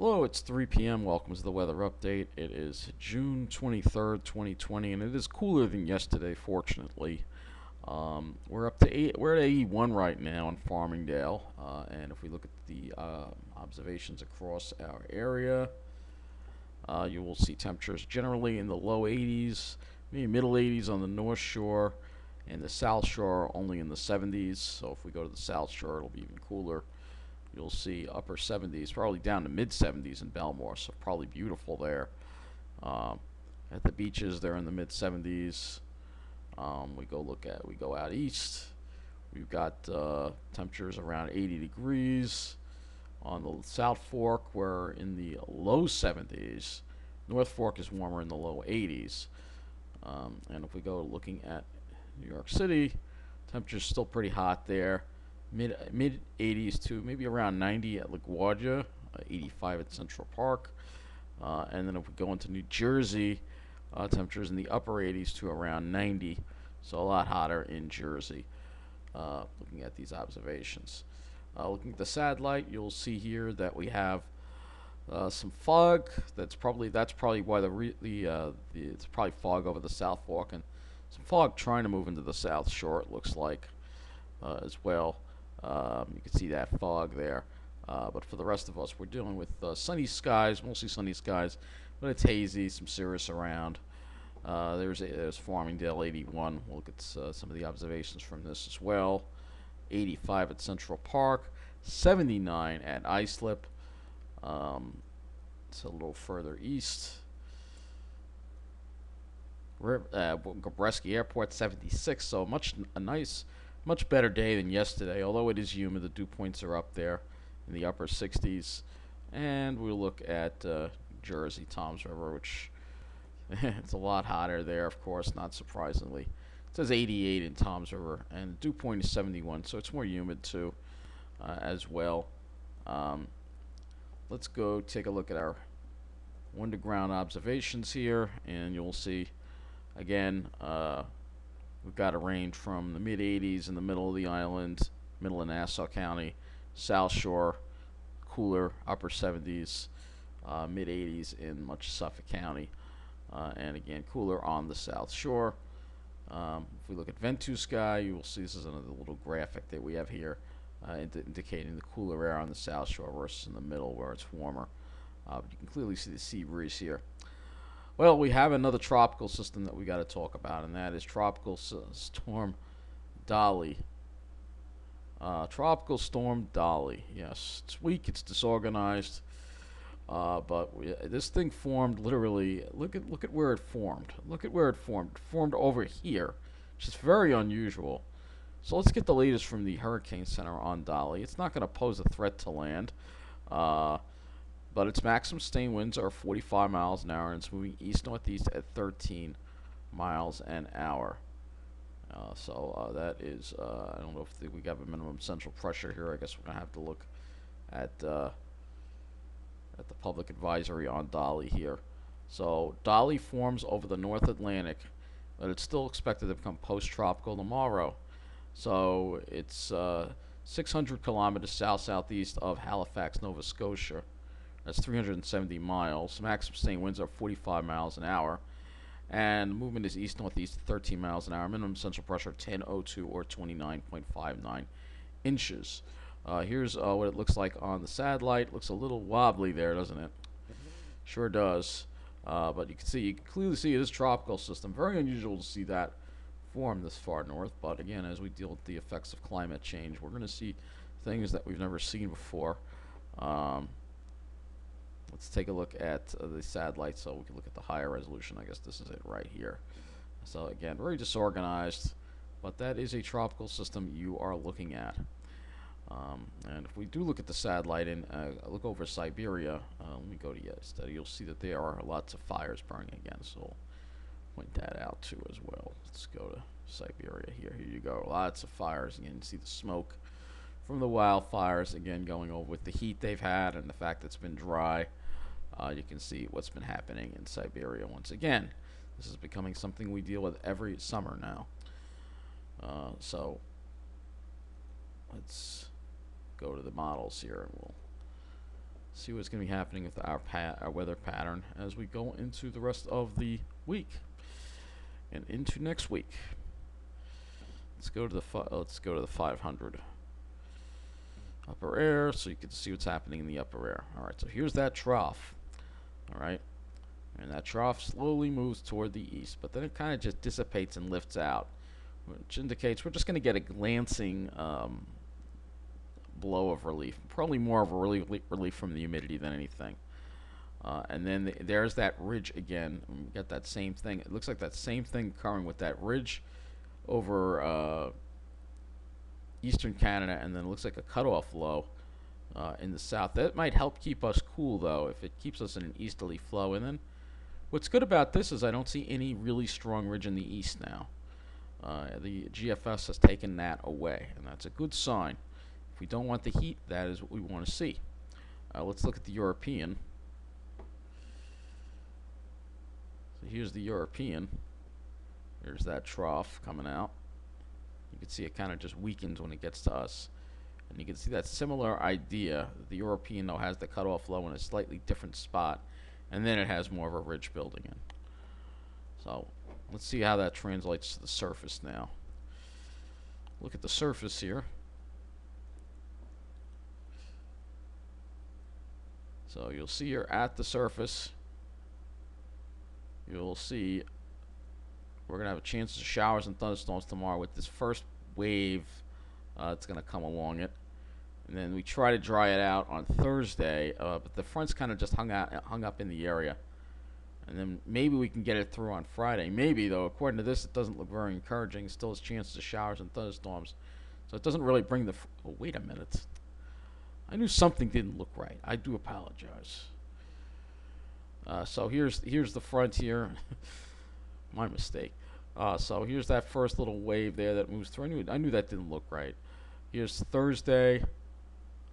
Hello, it's 3 p.m. Welcome to the weather update. It is June 23rd, 2020, and it is cooler than yesterday, fortunately. We're at 81 right now in Farmingdale, and if we look at the observations across our area, you will see temperatures generally in the low 80s, maybe middle 80s on the North Shore, and the South Shore only in the 70s. So if we go to the South Shore, it'll be even cooler. You'll see upper 70s, probably down to mid 70s in Belmore, so probably beautiful there. Um, at the beaches, they're in the mid 70s. We go out east. We've got temperatures around 80 degrees. On the South Fork, we're in the low 70s. North Fork is warmer in the low 80s. And if we go looking at New York City, temperature's still pretty hot there. Mid 80s to maybe around 90 at LaGuardia, 85 at Central Park. And then if we go into New Jersey, temperatures in the upper 80s to around 90, so a lot hotter in Jersey. Looking at these observations. Looking at the satellite, you'll see here that we have some fog. That's probably why it's probably fog over the South Fork, and some fog trying to move into the South Shore. It looks like as well. You can see that fog there. But for the rest of us, we're dealing with sunny skies, mostly sunny skies, but it's hazy, some cirrus around. There's Farmingdale 81. We'll look at some of the observations from this as well. 85 at Central Park, 79 at Islip. It's a little further east. Gabreski Airport 76, so much better day than yesterday. Although it is humid, the dew points are up there in the upper 60s. And we'll look at Jersey, Toms River, which it's a lot hotter there, of course, not surprisingly. It says 88 in Toms River, and the dew point is 71, so it's more humid too, as well. Um, let's go take a look at our underground observations here, and you'll see again. We've got a range from the mid 80s in the middle of the island, middle of Nassau County, South Shore, cooler, upper 70s, mid 80s in much Suffolk County, and again, cooler on the South Shore. If we look at Ventus Sky, you will see this is another little graphic that we have here indicating the cooler air on the South Shore versus in the middle where it's warmer. But you can clearly see the sea breeze here. Well, we have another tropical system that we got to talk about, and that is Tropical Storm Dolly. Tropical Storm Dolly. Yes, it's weak, it's disorganized, this thing formed literally. Look at where it formed. Look at where it formed. It formed over here, which is very unusual. So let's get the latest from the Hurricane Center on Dolly. It's not going to pose a threat to land. Uh, but its maximum sustained winds are 45 miles an hour, and it's moving east-northeast at 13 miles an hour. That is, I don't know if we got a minimum central pressure here. I guess we're going to have to look at the public advisory on Dolly here. So Dolly forms over the North Atlantic, but it's still expected to become post-tropical tomorrow. So it's 600 kilometers south-southeast of Halifax, Nova Scotia. That's 370 miles. Maximum sustained winds are 45 miles an hour. And movement is east-northeast at 13 miles an hour. Minimum central pressure 1002 or 29.59 inches. Here's what it looks like on the satellite. Looks a little wobbly there, doesn't it? Sure does. But you can clearly see it is a tropical system. Very unusual to see that form this far north. But again, as we deal with the effects of climate change, we're going to see things that we've never seen before. Let's take a look at the satellite so we can look at the higher resolution. I guess this is it right here. So again, very disorganized, but that is a tropical system you are looking at. And if we do look at the satellite and look over Siberia, let me go to yesterday, you'll see that there are lots of fires burning again, so we'll point that out too as well. Let's go to Siberia here. Here you go. Lots of fires. Again, you see the smoke from the wildfires, again, going over with the heat they've had and the fact that it's been dry. You can see what's been happening in Siberia once again. This is becoming something we deal with every summer now. So let's go to the models here and we'll see what's going to be happening with our weather pattern as we go into the rest of the week and into next week. Let's go to the 500 upper air, so you can see what's happening in the upper air. All right, so here's that trough. All right, and that trough slowly moves toward the east, but then it kind of just dissipates and lifts out, which indicates we're just going to get a glancing blow of relief, probably more of a relief from the humidity than anything. And then there's that ridge again. We got that same thing. It looks like that same thing occurring with that ridge over eastern Canada, and then it looks like a cutoff low in the south. That might help keep us cool, though, if it keeps us in an easterly flow. And then what's good about this is I don't see any really strong ridge in the east now. The GFS has taken that away, and that's a good sign. If we don't want the heat, that is what we want to see. Let's look at the European. So here's the European. There's that trough coming out. You can see it kind of just weakens when it gets to us. And you can see that similar idea. The European, though, has the cutoff low in a slightly different spot. And then it has more of a ridge building in. So let's see how that translates to the surface now. Look at the surface here. So you'll see here at the surface, you'll see we're going to have a chance of showers and thunderstorms tomorrow with this first wave that's going to come along it. And then we try to dry it out on Thursday, but the front's kind of just hung up in the area. And then maybe we can get it through on Friday. Maybe, though, according to this, it doesn't look very encouraging. It still has chances of showers and thunderstorms. So it doesn't really bring the... Oh, wait a minute. I knew something didn't look right. I do apologize. So here's the front here. My mistake. So here's that first little wave there that moves through. I knew that didn't look right. Here's Thursday.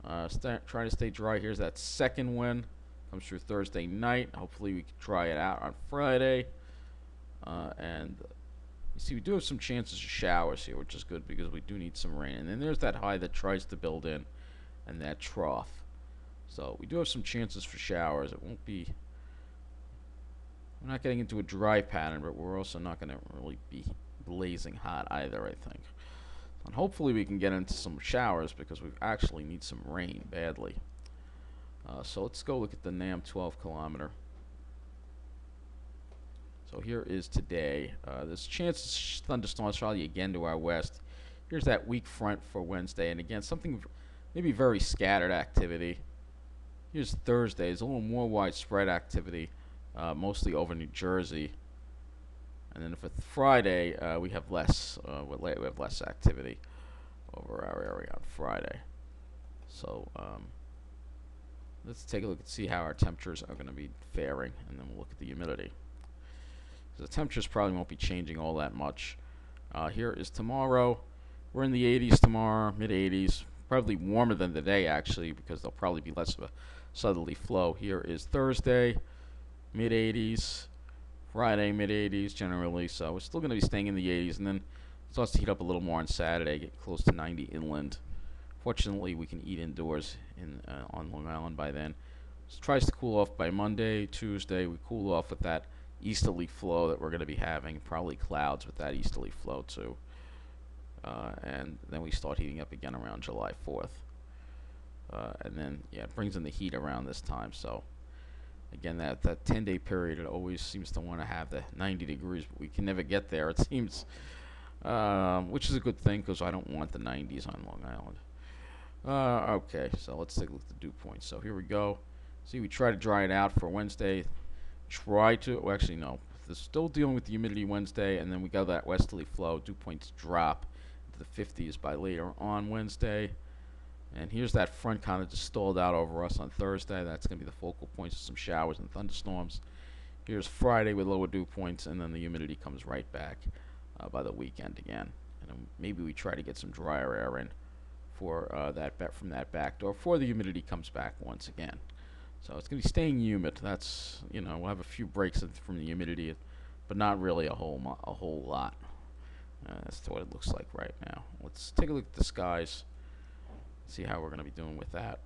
Trying to stay dry. Here's that second one. Comes through Thursday night. Hopefully we can dry it out on Friday. And you see we do have some chances of showers here, which is good because we do need some rain. And then there's that high that tries to build in, and that trough. So we do have some chances for showers. It won't be... We're not getting into a dry pattern, but we're also not going to really be blazing hot either, I think. And hopefully we can get into some showers because we actually need some rain badly. So let's go look at the NAM 12 kilometer. So here is today. There's chances of thunderstorms probably again to our west. Here's that weak front for Wednesday, and again something maybe very scattered activity. Here's Thursday. There's a little more widespread activity. Mostly over New Jersey, and then for Friday we have less. We have less activity over our area on Friday. So let's take a look and see how our temperatures are going to be faring, and then we'll look at the humidity. The temperatures probably won't be changing all that much. Here is tomorrow. We're in the 80s tomorrow, mid 80s. Probably warmer than today actually, because there'll probably be less of a southerly flow. Here is Thursday. Mid 80s, Friday mid 80s generally, so we're still going to be staying in the 80s, and then it starts to heat up a little more on Saturday, get close to 90 inland. Fortunately, we can eat indoors on Long Island by then. So it tries to cool off by Monday, Tuesday. We cool off with that easterly flow that we're going to be having, probably clouds with that easterly flow too. And then we start heating up again around July 4th. And then, yeah, it brings in the heat around this time, so... Again, that 10-day period, it always seems to want to have the 90 degrees, but we can never get there, it seems, which is a good thing because I don't want the 90s on Long Island. Okay, so let's take a look at the dew points. So here we go. See, we try to dry it out for Wednesday. Well, actually, no. They're still dealing with the humidity Wednesday, and then we got that westerly flow. Dew points drop into the 50s by later on Wednesday. And here's that front kind of just stalled out over us on Thursday. That's going to be the focal points of some showers and thunderstorms. Here's Friday with lower dew points, and then the humidity comes right back by the weekend again. And then maybe we try to get some drier air in for from that back door before the humidity comes back once again. So it's going to be staying humid. That's, we'll have a few breaks from the humidity, but not really a whole lot. That's what it looks like right now. Let's take a look at the skies. See how we're going to be doing with that.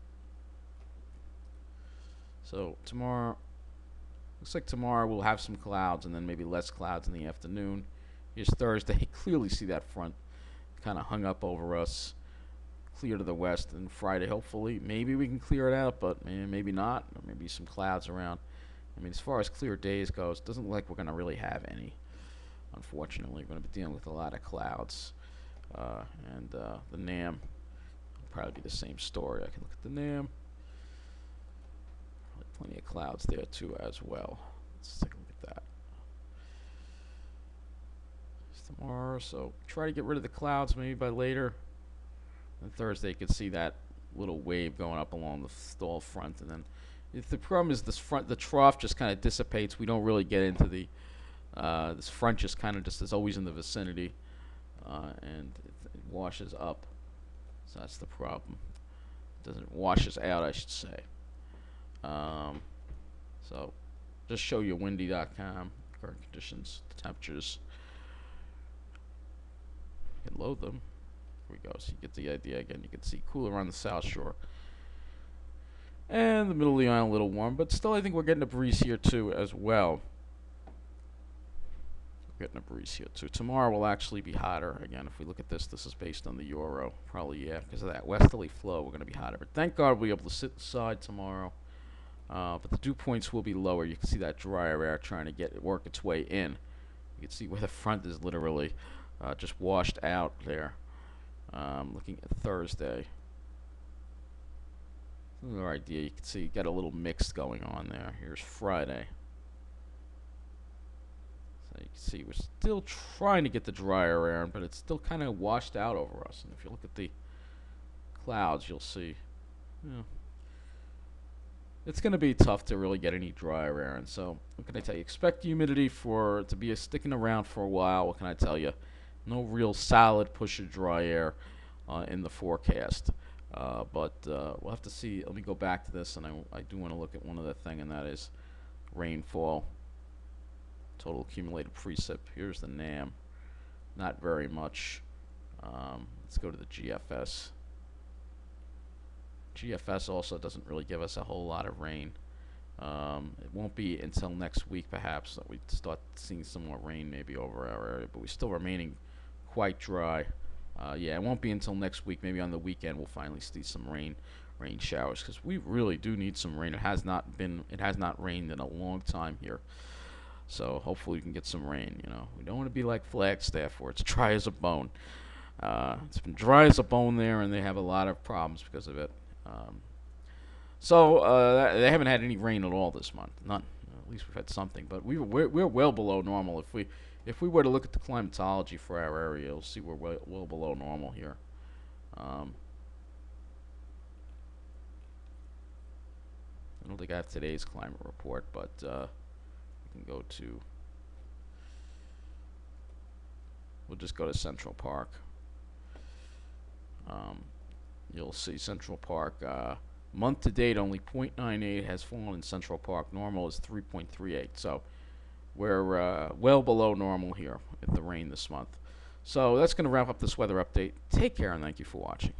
So tomorrow, looks like tomorrow we'll have some clouds and then maybe less clouds in the afternoon. Here's Thursday. Clearly see that front kind of hung up over us, clear to the west. And Friday, hopefully, maybe we can clear it out, but maybe not. Or maybe some clouds around. I mean, as far as clear days goes, it doesn't look like we're going to really have any. Unfortunately, we're going to be dealing with a lot of clouds. And the NAM will probably be the same story. I can look at the NAM. Plenty of clouds there too as well. Let's take a look at that. It's tomorrow, so try to get rid of the clouds maybe by later. And Thursday you can see that little wave going up along the stall front, and then if the problem is the trough just kind of dissipates. We don't really get into the this front just kind of just is always in the vicinity, and it washes up. So that's the problem. It doesn't washes out, I should say. So just show you windy.com, current conditions, the temperatures. You can load them. Here we go. So you get the idea again. You can see cooler on the South Shore. And the middle of the island a little warm, but still I think we're getting a breeze here too as well. We're getting a breeze here too. Tomorrow will actually be hotter. Again, if we look at this, this is based on the Euro. Probably, yeah, because of that westerly flow, we're going to be hotter. But thank God we'll be able to sit inside tomorrow. But the dew points will be lower. You can see that drier air trying to work its way in. You can see where the front is literally just washed out there. Looking at Thursday. Another idea, you can see you got a little mix going on there. Here's Friday. So you can see we're still trying to get the drier air in, but it's still kind of washed out over us. And if you look at the clouds, you'll see, it's going to be tough to really get any drier air in. So what can I tell you? Expect humidity to be sticking around for a while. What can I tell you? No real solid push of dry air in the forecast. But we'll have to see. Let me go back to this, and I do want to look at one other thing, and that is rainfall. Total accumulated precip. Here's the NAM. Not very much. Let's go to the GFS. GFS also doesn't really give us a whole lot of rain. It won't be until next week, perhaps, that we start seeing some more rain maybe over our area, but we're still remaining quite dry. Yeah, it won't be until next week. Maybe on the weekend we'll finally see some rain showers, because we really do need some rain. It has not rained in a long time here, so hopefully we can get some rain. We don't want to be like Flagstaff, where it's dry as a bone. It's been dry as a bone there, and they have a lot of problems because of it. So they haven't had any rain at all this month. None. At least we've had something, but we're well below normal. If we were to look at the climatology for our area, you'll see we're well below normal here. I don't think I have today's climate report, but we can go to. We'll just go to Central Park. You'll see Central Park. Month to date, only 0.98 has fallen in Central Park. Normal is 3.38. So we're well below normal here with the rain this month. So that's going to wrap up this weather update. Take care, and thank you for watching.